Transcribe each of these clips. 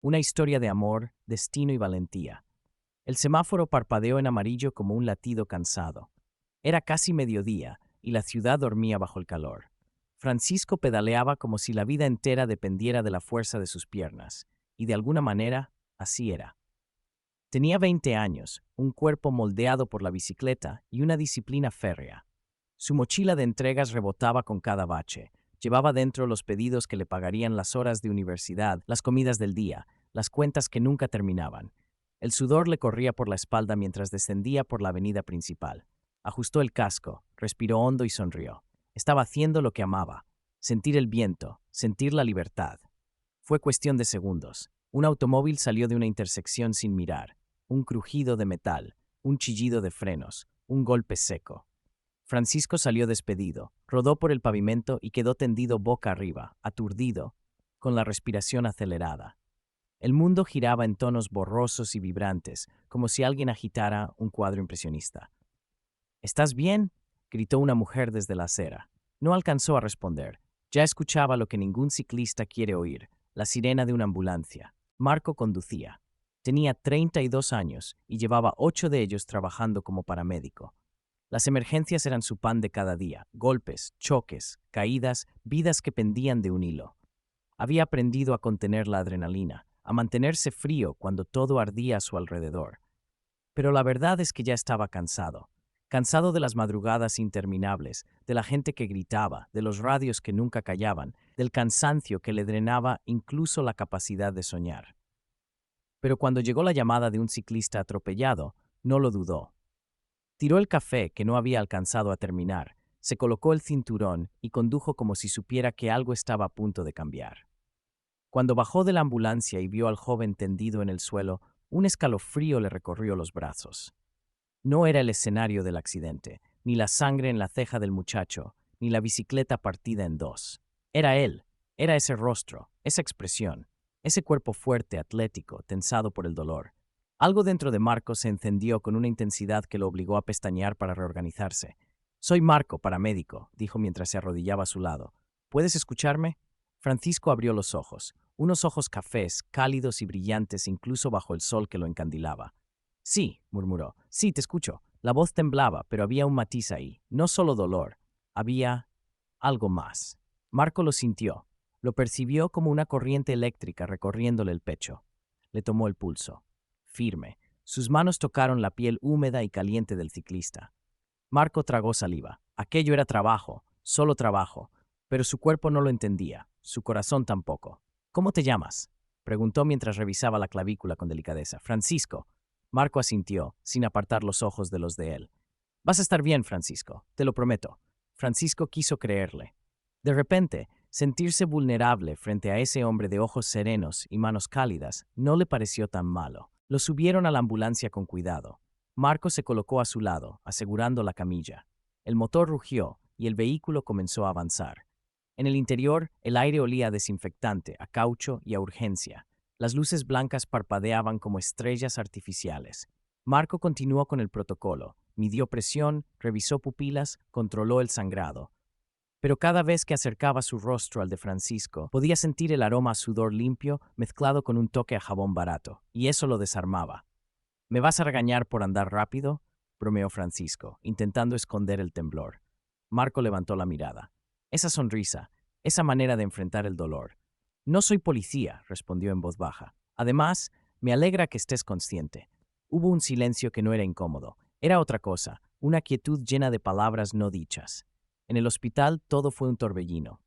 Una historia de amor, destino y valentía. El semáforo parpadeó en amarillo como un latido cansado. Era casi mediodía y la ciudad dormía bajo el calor. Francisco pedaleaba como si la vida entera dependiera de la fuerza de sus piernas, y de alguna manera, así era. Tenía 20 años, un cuerpo moldeado por la bicicleta y una disciplina férrea. Su mochila de entregas rebotaba con cada bache. Llevaba dentro los pedidos que le pagarían las horas de universidad, las comidas del día, las cuentas que nunca terminaban. El sudor le corría por la espalda mientras descendía por la avenida principal. Ajustó el casco, respiró hondo y sonrió. Estaba haciendo lo que amaba. Sentir el viento, sentir la libertad. Fue cuestión de segundos. Un automóvil salió de una intersección sin mirar. Un crujido de metal, un chillido de frenos, un golpe seco. Francisco salió despedido, rodó por el pavimento y quedó tendido boca arriba, aturdido, con la respiración acelerada. El mundo giraba en tonos borrosos y vibrantes, como si alguien agitara un cuadro impresionista. ¿Estás bien?, gritó una mujer desde la acera. No alcanzó a responder. Ya escuchaba lo que ningún ciclista quiere oír, la sirena de una ambulancia. Marco conducía. Tenía 32 años y llevaba 8 de ellos trabajando como paramédico. Las emergencias eran su pan de cada día: golpes, choques, caídas, vidas que pendían de un hilo. Había aprendido a contener la adrenalina, a mantenerse frío cuando todo ardía a su alrededor. Pero la verdad es que ya estaba cansado. Cansado de las madrugadas interminables, de la gente que gritaba, de los radios que nunca callaban, del cansancio que le drenaba incluso la capacidad de soñar. Pero cuando llegó la llamada de un ciclista atropellado, no lo dudó. Tiró el café que no había alcanzado a terminar, se colocó el cinturón y condujo como si supiera que algo estaba a punto de cambiar. Cuando bajó de la ambulancia y vio al joven tendido en el suelo, un escalofrío le recorrió los brazos. No era el escenario del accidente, ni la sangre en la ceja del muchacho, ni la bicicleta partida en dos. Era él, era ese rostro, esa expresión, ese cuerpo fuerte, atlético, tensado por el dolor. Algo dentro de Marco se encendió con una intensidad que lo obligó a pestañear para reorganizarse. «Soy Marco, paramédico», dijo mientras se arrodillaba a su lado. «¿Puedes escucharme?» Francisco abrió los ojos, unos ojos cafés, cálidos y brillantes incluso bajo el sol que lo encandilaba. «Sí», murmuró. «Sí, te escucho». La voz temblaba, pero había un matiz ahí. No solo dolor. Había algo más. Marco lo sintió. Lo percibió como una corriente eléctrica recorriéndole el pecho. Le tomó el pulso. Firme. Sus manos tocaron la piel húmeda y caliente del ciclista. Marco tragó saliva. Aquello era trabajo, solo trabajo. Pero su cuerpo no lo entendía. Su corazón tampoco. «¿Cómo te llamas?», preguntó mientras revisaba la clavícula con delicadeza. «Francisco». Marco asintió, sin apartar los ojos de los de él. «Vas a estar bien, Francisco, te lo prometo». Francisco quiso creerle. De repente, sentirse vulnerable frente a ese hombre de ojos serenos y manos cálidas no le pareció tan malo. Lo subieron a la ambulancia con cuidado. Marco se colocó a su lado, asegurando la camilla. El motor rugió y el vehículo comenzó a avanzar. En el interior, el aire olía a desinfectante, a caucho y a urgencia. Las luces blancas parpadeaban como estrellas artificiales. Marco continuó con el protocolo. Midió presión, revisó pupilas, controló el sangrado. Pero cada vez que acercaba su rostro al de Francisco, podía sentir el aroma a sudor limpio mezclado con un toque a jabón barato, y eso lo desarmaba. «¿Me vas a regañar por andar rápido?», bromeó Francisco, intentando esconder el temblor. Marco levantó la mirada. Esa sonrisa, esa manera de enfrentar el dolor. «No soy policía», respondió en voz baja. «Además, me alegra que estés consciente». Hubo un silencio que no era incómodo. Era otra cosa, una quietud llena de palabras no dichas. En el hospital todo fue un torbellino.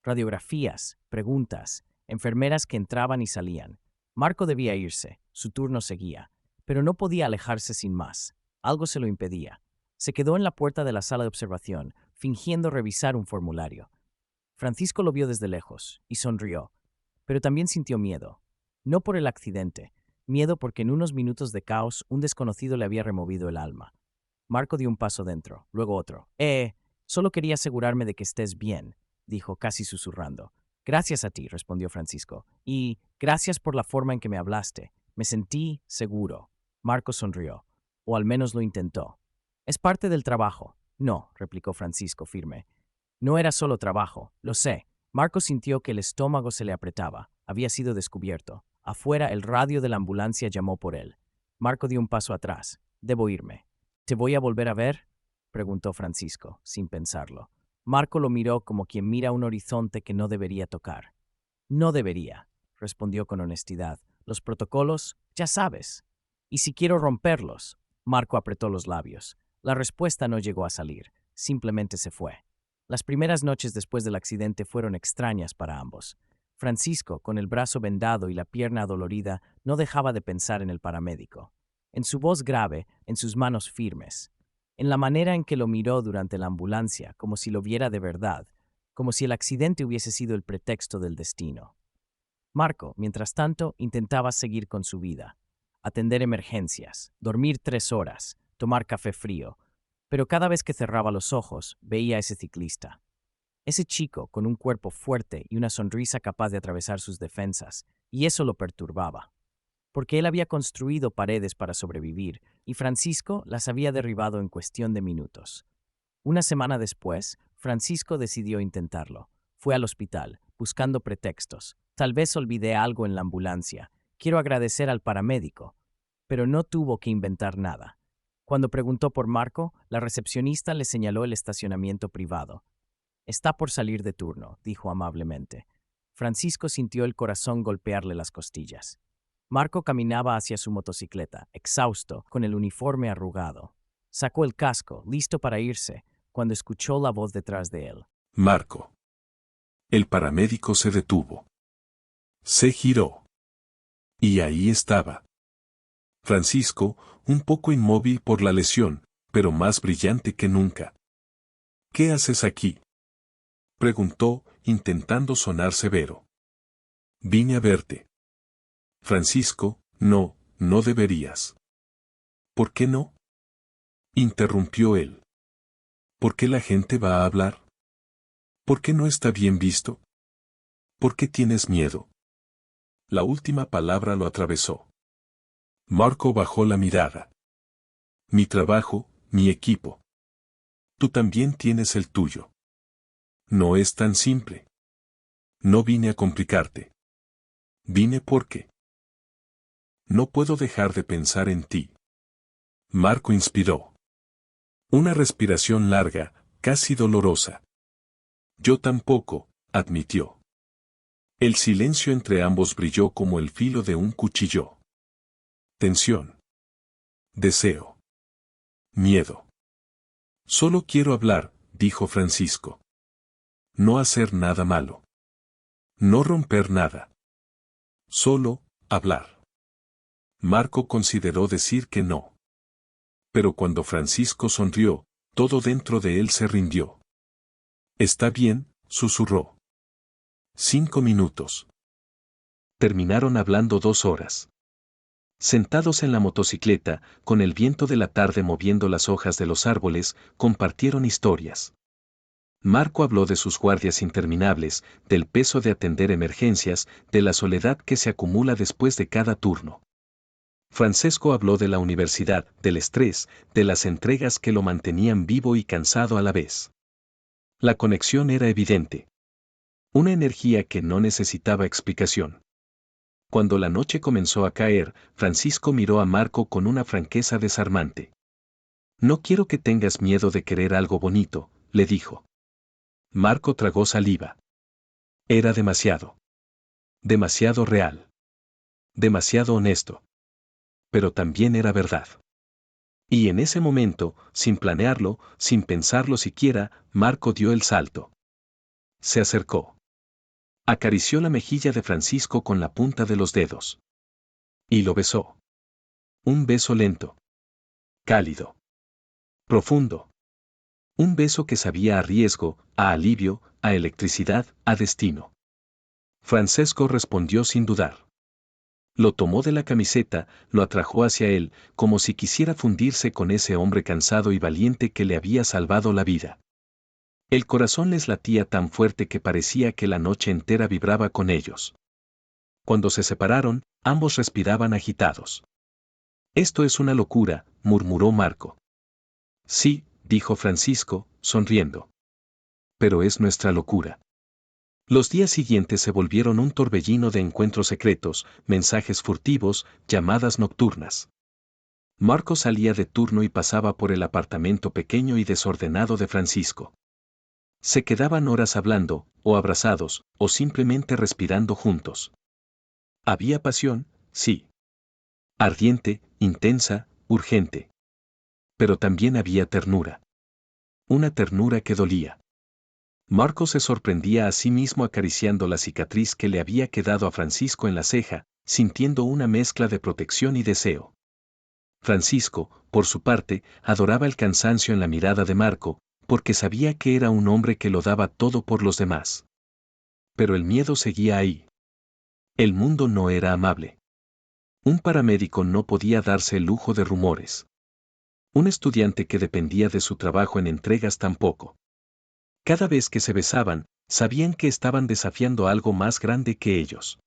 Radiografías, preguntas, enfermeras que entraban y salían. Marco debía irse, su turno seguía, pero no podía alejarse sin más. Algo se lo impedía. Se quedó en la puerta de la sala de observación, fingiendo revisar un formulario. Francisco lo vio desde lejos y sonrió, pero también sintió miedo. No por el accidente, miedo porque en unos minutos de caos un desconocido le había removido el alma. Marco dio un paso dentro, luego otro. Solo quería asegurarme de que estés bien», dijo casi susurrando. «Gracias a ti», respondió Francisco. «Y gracias por la forma en que me hablaste. Me sentí seguro». Marco sonrió, o al menos lo intentó. «Es parte del trabajo». «No», replicó Francisco firme. «No era solo trabajo, lo sé». Marco sintió que el estómago se le apretaba. Había sido descubierto. Afuera, el radio de la ambulancia llamó por él. Marco dio un paso atrás. Debo irme. ¿Te voy a volver a ver?, preguntó Francisco, sin pensarlo. Marco lo miró como quien mira un horizonte que no debería tocar. No debería, respondió con honestidad. Los protocolos, ya sabes. ¿Y si quiero romperlos? Marco apretó los labios. La respuesta no llegó a salir. Simplemente se fue. Las primeras noches después del accidente fueron extrañas para ambos. Francisco, con el brazo vendado y la pierna adolorida, no dejaba de pensar en el paramédico. En su voz grave, en sus manos firmes. En la manera en que lo miró durante la ambulancia, como si lo viera de verdad, como si el accidente hubiese sido el pretexto del destino. Marco, mientras tanto, intentaba seguir con su vida. Atender emergencias, dormir 3 horas, tomar café frío. Pero cada vez que cerraba los ojos, veía a ese ciclista. Ese chico con un cuerpo fuerte y una sonrisa capaz de atravesar sus defensas, y eso lo perturbaba. Porque él había construido paredes para sobrevivir, y Francisco las había derribado en cuestión de minutos. Una semana después, Francisco decidió intentarlo. Fue al hospital, buscando pretextos. Tal vez olvidé algo en la ambulancia. Quiero agradecer al paramédico. Pero no tuvo que inventar nada. Cuando preguntó por Marco, la recepcionista le señaló el estacionamiento privado. Está por salir de turno, dijo amablemente. Francisco sintió el corazón golpearle las costillas. Marco caminaba hacia su motocicleta, exhausto, con el uniforme arrugado. Sacó el casco, listo para irse, cuando escuchó la voz detrás de él. Marco. El paramédico se detuvo. Se giró. Y ahí estaba. Francisco, un poco inmóvil por la lesión, pero más brillante que nunca. ¿Qué haces aquí?, preguntó, intentando sonar severo. Vine a verte. Francisco, no, no deberías. ¿Por qué no?, interrumpió él. ¿Por qué la gente va a hablar? ¿Por qué no está bien visto? ¿Por qué tienes miedo? La última palabra lo atravesó. Marco bajó la mirada. Mi trabajo, mi equipo. Tú también tienes el tuyo. No es tan simple. No vine a complicarte. Vine porque no puedo dejar de pensar en ti. Marco inspiró. Una respiración larga, casi dolorosa. Yo tampoco, admitió. El silencio entre ambos brilló como el filo de un cuchillo. Tensión. Deseo. Miedo. Solo quiero hablar, dijo Francisco. No hacer nada malo. No romper nada. Solo, hablar. Marco consideró decir que no. Pero cuando Francisco sonrió, todo dentro de él se rindió. Está bien, susurró. 5 minutos. Terminaron hablando 2 horas. Sentados en la motocicleta, con el viento de la tarde moviendo las hojas de los árboles, compartieron historias. Marco habló de sus guardias interminables, del peso de atender emergencias, de la soledad que se acumula después de cada turno. Francisco habló de la universidad, del estrés, de las entregas que lo mantenían vivo y cansado a la vez. La conexión era evidente. Una energía que no necesitaba explicación. Cuando la noche comenzó a caer, Francisco miró a Marco con una franqueza desarmante. No quiero que tengas miedo de querer algo bonito, le dijo. Marco tragó saliva. Era demasiado. Demasiado real. Demasiado honesto. Pero también era verdad. Y en ese momento, sin planearlo, sin pensarlo siquiera, Marco dio el salto. Se acercó. Acarició la mejilla de Francisco con la punta de los dedos. Y lo besó. Un beso lento. Cálido. Profundo. Un beso que sabía a riesgo, a alivio, a electricidad, a destino. Francisco respondió sin dudar. Lo tomó de la camiseta, lo atrajo hacia él, como si quisiera fundirse con ese hombre cansado y valiente que le había salvado la vida. El corazón les latía tan fuerte que parecía que la noche entera vibraba con ellos. Cuando se separaron, ambos respiraban agitados. Esto es una locura, murmuró Marco. Sí, dijo Francisco, sonriendo. Pero es nuestra locura. Los días siguientes se volvieron un torbellino de encuentros secretos, mensajes furtivos, llamadas nocturnas. Marco salía de turno y pasaba por el apartamento pequeño y desordenado de Francisco. Se quedaban horas hablando, o abrazados, o simplemente respirando juntos. Había pasión, sí. Ardiente, intensa, urgente. Pero también había ternura. Una ternura que dolía. Marco se sorprendía a sí mismo acariciando la cicatriz que le había quedado a Francisco en la ceja, sintiendo una mezcla de protección y deseo. Francisco, por su parte, adoraba el cansancio en la mirada de Marco, porque sabía que era un hombre que lo daba todo por los demás. Pero el miedo seguía ahí. El mundo no era amable. Un paramédico no podía darse el lujo de rumores. Un estudiante que dependía de su trabajo en entregas tampoco. Cada vez que se besaban, sabían que estaban desafiando algo más grande que ellos.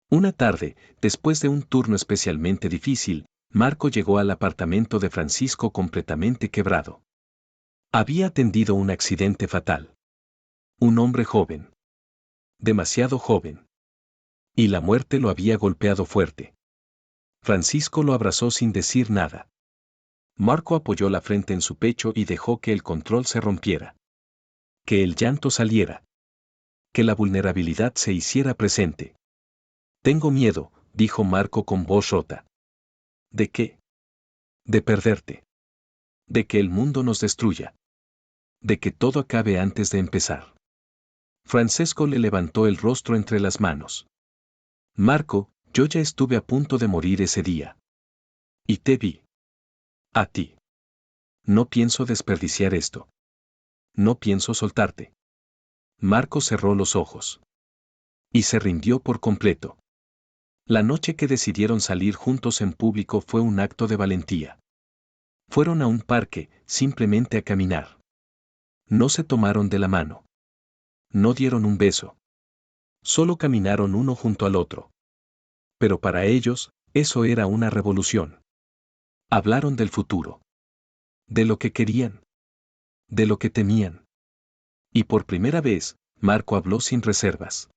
Una tarde, después de un turno especialmente difícil, Marco llegó al apartamento de Francisco completamente quebrado. Había atendido un accidente fatal. Un hombre joven. Demasiado joven. Y la muerte lo había golpeado fuerte. Francisco lo abrazó sin decir nada. Marco apoyó la frente en su pecho y dejó que el control se rompiera. Que el llanto saliera. Que la vulnerabilidad se hiciera presente. Tengo miedo, dijo Marco con voz rota. ¿De qué? De perderte. De que el mundo nos destruya. De que todo acabe antes de empezar. Francesco le levantó el rostro entre las manos. Marco, yo ya estuve a punto de morir ese día. Y te vi. A ti. No pienso desperdiciar esto. No pienso soltarte. Marco cerró los ojos. Y se rindió por completo. La noche que decidieron salir juntos en público fue un acto de valentía. Fueron a un parque, simplemente a caminar. No se tomaron de la mano. No dieron un beso. Solo caminaron uno junto al otro. Pero para ellos, eso era una revolución. Hablaron del futuro. De lo que querían. De lo que temían. Y por primera vez, Marco habló sin reservas.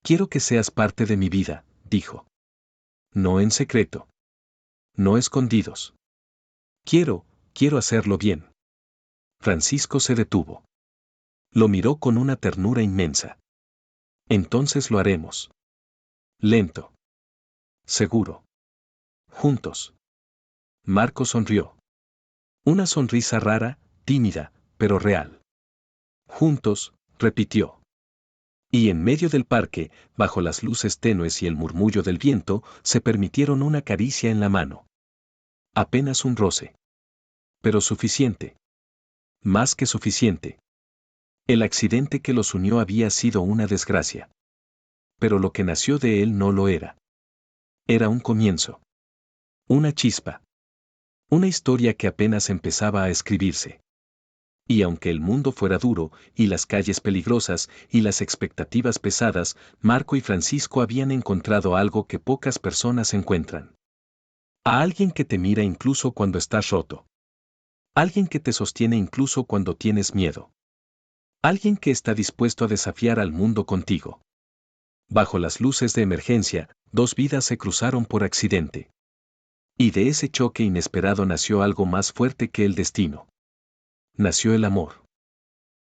Quiero que seas parte de mi vida, dijo. No en secreto. No escondidos. Quiero hacerlo bien. Francisco se detuvo. Lo miró con una ternura inmensa. Entonces lo haremos. Lento. Seguro. Juntos. Marco sonrió. Una sonrisa rara, tímida, pero real. Juntos, repitió. Y en medio del parque, bajo las luces tenues y el murmullo del viento, se permitieron una caricia en la mano. Apenas un roce. Pero suficiente. Más que suficiente. El accidente que los unió había sido una desgracia. Pero lo que nació de él no lo era. Era un comienzo. Una chispa. Una historia que apenas empezaba a escribirse. Y aunque el mundo fuera duro, y las calles peligrosas, y las expectativas pesadas, Marco y Francisco habían encontrado algo que pocas personas encuentran. A alguien que te mira incluso cuando estás roto. Alguien que te sostiene incluso cuando tienes miedo. Alguien que está dispuesto a desafiar al mundo contigo. Bajo las luces de emergencia, dos vidas se cruzaron por accidente. Y de ese choque inesperado nació algo más fuerte que el destino. Nació el amor.